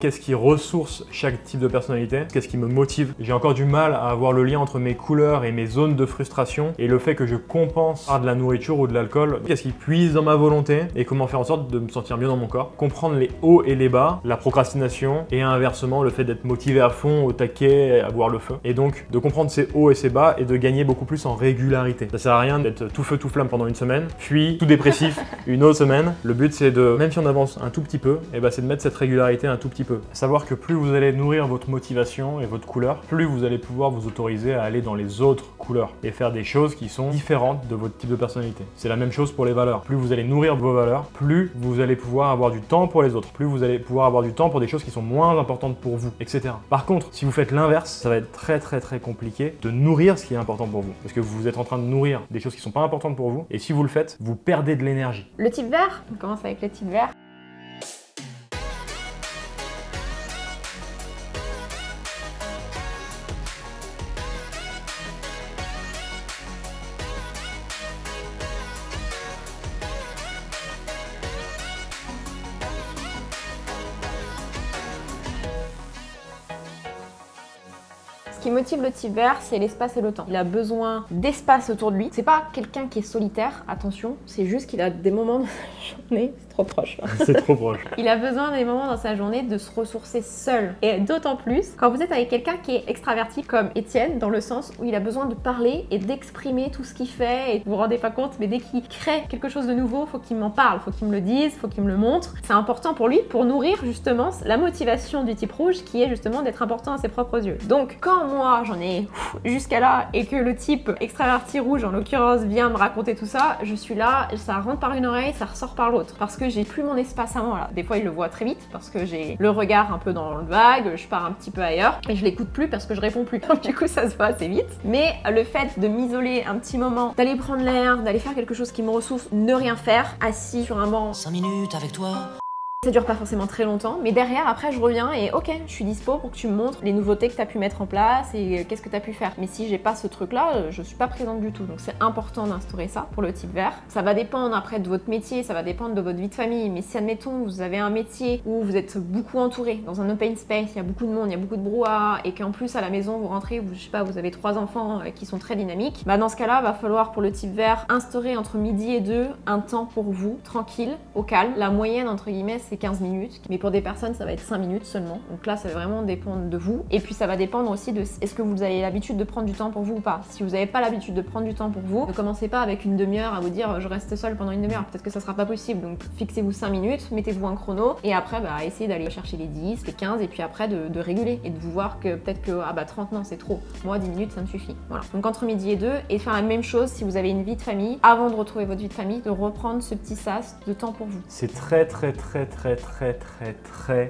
Qu'est-ce qui ressource chaque type de personnalité? Qu'est-ce qui me motive? J'ai encore du mal à avoir le lien entre mes couleurs et mes zones de frustration et le fait que je compense par de la nourriture ou de l'alcool. Qu'est-ce qui puise dans ma volonté et comment faire en sorte de me sentir mieux dans mon corps? Comprendre les hauts et les bas, la procrastination et inversement le fait d'être motivé à fond, au taquet, à voir le feu. Et donc de comprendre ces hauts et ces bas et de gagner beaucoup plus en régularité. Ça sert à rien d'être tout feu tout flamme pendant une semaine, puis tout dépressif une autre semaine. Le but c'est de, même si on avance un tout petit peu, c'est de mettre cette régularité un tout petit peu. Savoir que plus vous allez nourrir votre motivation et votre couleur, plus vous allez pouvoir vous autoriser à aller dans les autres couleurs et faire des choses qui sont différentes de votre type de personnalité. C'est la même chose pour les valeurs. Plus vous allez nourrir vos valeurs, plus vous allez pouvoir avoir du temps pour les autres, plus vous allez pouvoir avoir du temps pour des choses qui sont moins importantes pour vous, etc. Par contre, si vous faites l'inverse, ça va être très compliqué de nourrir ce qui est important pour vous. Parce que vous êtes en train de nourrir des choses qui sont pas importantes pour vous et si vous le faites, vous perdez de l'énergie. Le type vert, on commence avec le type vert. Ce qui motive le type vert, c'est l'espace et le temps. Il a besoin d'espace autour de lui. C'est pas quelqu'un qui est solitaire, attention, c'est juste qu'il a des moments dans sa journée, c'est trop proche. C'est trop proche. Il a besoin des moments dans sa journée de se ressourcer seul. Et d'autant plus quand vous êtes avec quelqu'un qui est extraverti comme Étienne, dans le sens où il a besoin de parler et d'exprimer tout ce qu'il fait. Et vous vous rendez pas compte, mais dès qu'il crée quelque chose de nouveau, faut qu'il m'en parle, faut qu'il me le dise, faut qu'il me le montre. C'est important pour lui pour nourrir justement la motivation du type rouge qui est justement d'être important à ses propres yeux. Donc quand moi j'en ai jusqu'à là et que le type extraverti rouge en l'occurrence vient me raconter tout ça, je suis là, ça rentre par une oreille, ça ressort par l'autre parce que j'ai plus mon espace à moi là. Des fois il le voit très vite parce que j'ai le regard un peu dans le vague, je pars un petit peu ailleurs et je l'écoute plus parce que je réponds plus. Donc du coup ça se voit assez vite. Mais le fait de m'isoler un petit moment, d'aller prendre l'air, d'aller faire quelque chose qui me ressource, ne rien faire, assis sur un banc 5 minutes avec toi. Ça dure pas forcément très longtemps, mais derrière, après, je reviens et ok, je suis dispo pour que tu me montres les nouveautés que tu as pu mettre en place et qu'est-ce que tu as pu faire. Mais si j'ai pas ce truc-là, je suis pas présente du tout. Donc c'est important d'instaurer ça pour le type vert. Ça va dépendre après de votre métier, ça va dépendre de votre vie de famille. Mais si, admettons, vous avez un métier où vous êtes beaucoup entouré, dans un open space, il y a beaucoup de monde, il y a beaucoup de brouhaha et qu'en plus à la maison, vous rentrez, je sais pas, vous avez 3 enfants qui sont très dynamiques, bah dans ce cas-là, va falloir pour le type vert instaurer entre midi et 2 un temps pour vous, tranquille, au calme. La moyenne, entre guillemets, c'est 15 minutes, mais pour des personnes ça va être 5 minutes seulement, donc là ça va vraiment dépendre de vous et puis ça va dépendre aussi de est-ce que vous avez l'habitude de prendre du temps pour vous ou pas. Si vous n'avez pas l'habitude de prendre du temps pour vous, ne commencez pas avec une demi-heure à vous dire je reste seule pendant une demi-heure, peut-être que ça sera pas possible, donc fixez-vous 5 minutes, mettez-vous un chrono et après essayez d'aller chercher les 10, les 15 et puis après de réguler et de vous voir que peut-être que 30 non c'est trop, moi 10 minutes ça me suffit. Voilà, donc entre midi et 2 et faire la même chose si vous avez une vie de famille, avant de retrouver votre vie de famille, de reprendre ce petit sas de temps pour vous. C'est très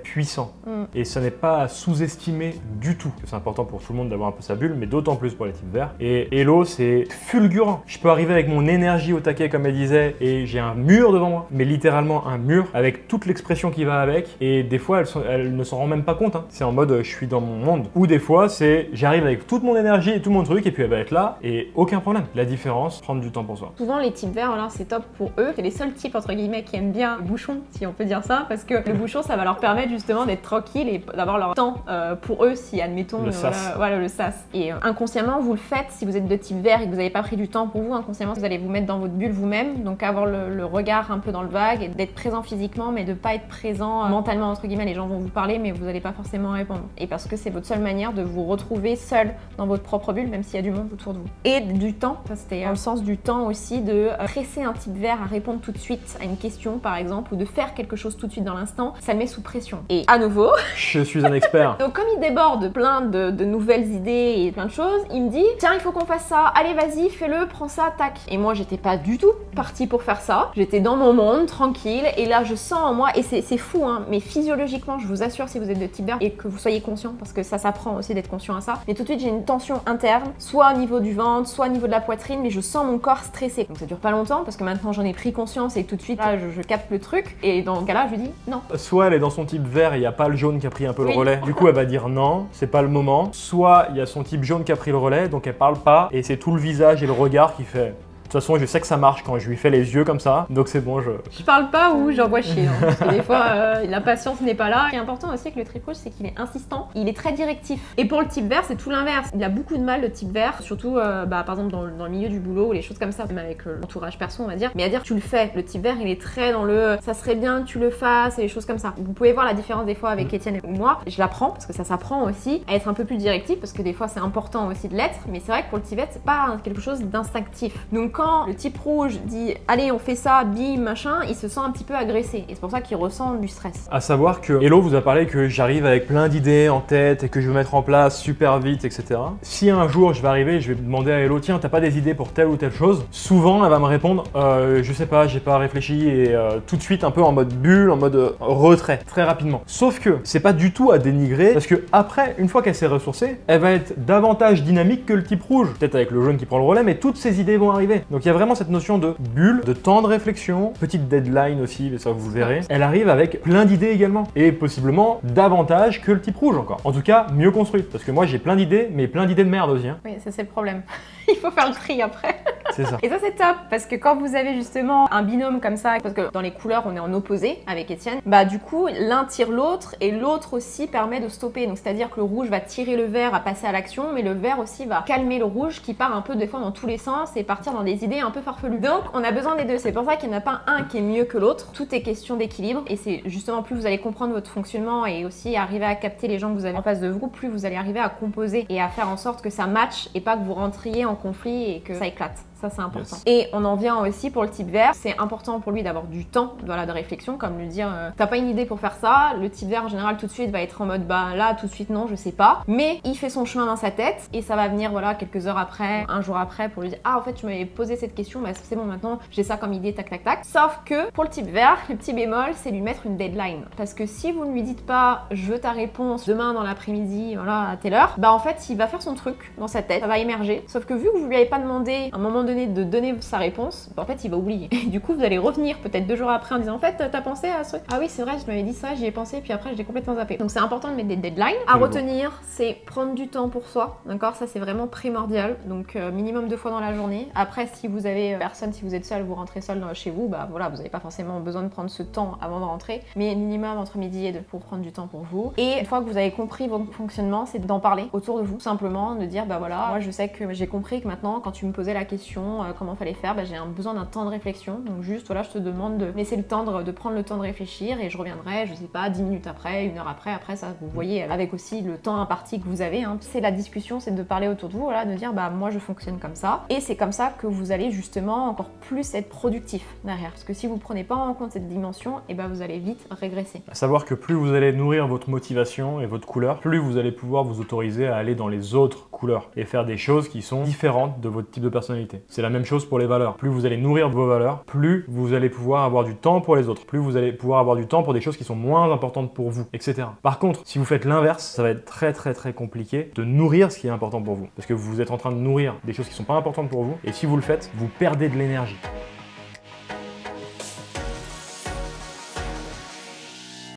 puissant et ça n'est pas à sous-estimer du tout. C'est important pour tout le monde d'avoir un peu sa bulle, mais d'autant plus pour les types verts. Et Hello, c'est fulgurant. Je peux arriver avec mon énergie au taquet comme elle disait et j'ai un mur devant moi, mais littéralement un mur avec toute l'expression qui va avec et des fois elle ne s'en rend même pas compte. C'est en mode je suis dans mon monde. Ou des fois c'est j'arrive avec toute mon énergie et tout mon truc et puis elle va être là et aucun problème. La différence, prendre du temps pour soi. Souvent les types verts, voilà, c'est top pour eux. C'est les seuls types entre guillemets qui aiment bien le bouchon, si on peut dire ça, parce que le bouchon ça va leur permettre justement d'être tranquille et d'avoir leur temps pour eux si admettons le sas. Voilà le sas. Et inconsciemment vous le faites si vous êtes de type vert et que vous n'avez pas pris du temps pour vous, inconsciemment vous allez vous mettre dans votre bulle vous-même, donc avoir le regard un peu dans le vague et d'être présent physiquement mais de pas être présent mentalement entre guillemets. Les gens vont vous parler mais vous n'allez pas forcément répondre et parce que c'est votre seule manière de vous retrouver seul dans votre propre bulle même s'il y a du monde autour de vous. Et du temps, ça c'était dans le sens du temps aussi, de presser un type vert à répondre tout de suite à une question par exemple ou de faire quelque chose tout de suite dans l'instant, ça le met sous pression. Et à nouveau, je suis un expert. Donc comme il déborde plein de nouvelles idées et plein de choses, il me dit tiens il faut qu'on fasse ça, allez vas-y fais-le, prends ça, tac. Et moi j'étais pas du tout partie pour faire ça, j'étais dans mon monde tranquille et là je sens en moi, et c'est fou hein, mais physiologiquement je vous assure si vous êtes de type vert et que vous soyez conscient parce que ça s'apprend aussi d'être conscient à ça, mais tout de suite j'ai une tension interne, soit au niveau du ventre, soit au niveau de la poitrine, mais je sens mon corps stressé. Donc ça dure pas longtemps parce que maintenant j'en ai pris conscience et tout de suite là je capte le truc et dans ce cas-là je lui dis non. Soit elle est dans son type vert et il n'y a pas le jaune qui a pris un peu le relais, du coup elle va dire non, c'est pas le moment. Soit il y a son type jaune qui a pris le relais donc elle parle pas et c'est tout le visage et le regard qui fait toute façon, je sais que ça marche quand je lui fais les yeux comme ça, donc c'est bon, Je parle pas ou j'envoie chier, hein, parce que des fois, la patience n'est pas là. Ce qui est important aussi avec le type rouge, c'est qu'il est insistant, il est très directif. Et pour le type vert, c'est tout l'inverse. Il a beaucoup de mal, le type vert, surtout par exemple dans le milieu du boulot ou les choses comme ça, même avec l'entourage perso, on va dire. Mais à dire tu le fais, le type vert, il est très dans le ça serait bien que tu le fasses et les choses comme ça. Vous pouvez voir la différence des fois avec Étienne ou moi. Je l'apprends parce que ça s'apprend aussi à être un peu plus directif parce que des fois c'est important aussi de l'être. Mais c'est vrai que pour le type vert, c'est pas quelque chose d'instinctif. Donc quand le type rouge dit allez on fait ça, bim, machin, il se sent un petit peu agressé. Et c'est pour ça qu'il ressent du stress. À savoir que Hello vous a parlé que j'arrive avec plein d'idées en tête et que je veux mettre en place super vite, etc. Si un jour je vais arriver, je vais demander à Hello, tiens, t'as pas des idées pour telle ou telle chose? Souvent, elle va me répondre, je sais pas, j'ai pas réfléchi et tout de suite un peu en mode bulle, en mode retrait, très rapidement. Sauf que c'est pas du tout à dénigrer parce que après, une fois qu'elle s'est ressourcée, elle va être davantage dynamique que le type rouge. Peut-être avec le jaune qui prend le relais, mais toutes ces idées vont arriver. Donc il y a vraiment cette notion de bulle, de temps de réflexion, petite deadline aussi, mais ça vous verrez. Elle arrive avec plein d'idées également et possiblement davantage que le type rouge encore. En tout cas, mieux construite parce que moi j'ai plein d'idées, mais plein d'idées de merde aussi. Hein. Oui, ça c'est le problème. Il faut faire le tri après. C'est ça. Et ça c'est top parce que quand vous avez justement un binôme comme ça, parce que dans les couleurs on est en opposé avec Étienne, bah du coup l'un tire l'autre et l'autre aussi permet de stopper. Donc c'est-à-dire que le rouge va tirer le vert à passer à l'action, mais le vert aussi va calmer le rouge qui part un peu des fois dans tous les sens et partir dans des idées un peu farfelues. Donc on a besoin des deux. C'est pour ça qu'il n'y en a pas un qui est mieux que l'autre. Tout est question d'équilibre et c'est justement plus vous allez comprendre votre fonctionnement et aussi arriver à capter les gens que vous avez en face de vous, plus vous allez arriver à composer et à faire en sorte que ça matche et pas que vous rentriez en conflit et que ça éclate. Ça, c'est important. Yes. Et on en vient aussi pour le type vert. C'est important pour lui d'avoir du temps de réflexion, comme lui dire t'as pas une idée pour faire ça. Le type vert, en général, tout de suite va être en mode bah là, tout de suite, non, je sais pas. Mais il fait son chemin dans sa tête et ça va venir, voilà, quelques heures après, un jour après, pour lui dire ah, en fait, tu m'avais posé cette question, bah c'est bon, maintenant, j'ai ça comme idée, tac, tac, tac. Sauf que pour le type vert, le petit bémol, c'est lui mettre une deadline. Parce que si vous ne lui dites pas je veux ta réponse demain dans l'après-midi, voilà, à telle heure, bah en fait, il va faire son truc dans sa tête, ça va émerger. Sauf que vu que vous lui avez pas demandé à un moment donné de donner sa réponse, bah en fait il va oublier. Et du coup vous allez revenir peut-être 2 jours après en disant en fait t'as pensé à ce truc? Ah oui c'est vrai, je m'avais dit ça, j'y ai pensé puis après je l'ai complètement zappé. Donc c'est important de mettre des deadlines. À retenir, c'est prendre du temps pour soi, d'accord? Ça c'est vraiment primordial. Donc minimum 2 fois dans la journée. Après si vous avez personne, si vous êtes seul, vous rentrez seul chez vous, bah voilà, vous n'avez pas forcément besoin de prendre ce temps avant de rentrer, mais minimum entre midi et 2 pour prendre du temps pour vous. Et une fois que vous avez compris votre fonctionnement, c'est d'en parler autour de vous, simplement de dire bah voilà, moi je sais que j'ai compris que maintenant quand tu me posais la question comment fallait faire, bah, j'ai besoin d'un temps de réflexion, donc juste voilà je te demande de laisser le temps de prendre le temps de réfléchir et je reviendrai, je sais pas, 10 minutes après, 1 heure après ça vous voyez avec aussi le temps imparti que vous avez, hein. C'est la discussion, c'est de parler autour de vous, voilà, de dire bah moi je fonctionne comme ça et c'est comme ça que vous allez justement encore plus être productif derrière, parce que si vous prenez pas en compte cette dimension, et bah vous allez vite régresser. À savoir que plus vous allez nourrir votre motivation et votre couleur, plus vous allez pouvoir vous autoriser à aller dans les autres couleurs et faire des choses qui sont différentes de votre type de personnalité. C'est la même chose pour les valeurs. Plus vous allez nourrir vos valeurs, plus vous allez pouvoir avoir du temps pour les autres, plus vous allez pouvoir avoir du temps pour des choses qui sont moins importantes pour vous, etc. Par contre, si vous faites l'inverse, ça va être très compliqué de nourrir ce qui est important pour vous. Parce que vous êtes en train de nourrir des choses qui sont pas importantes pour vous, et si vous le faites, vous perdez de l'énergie.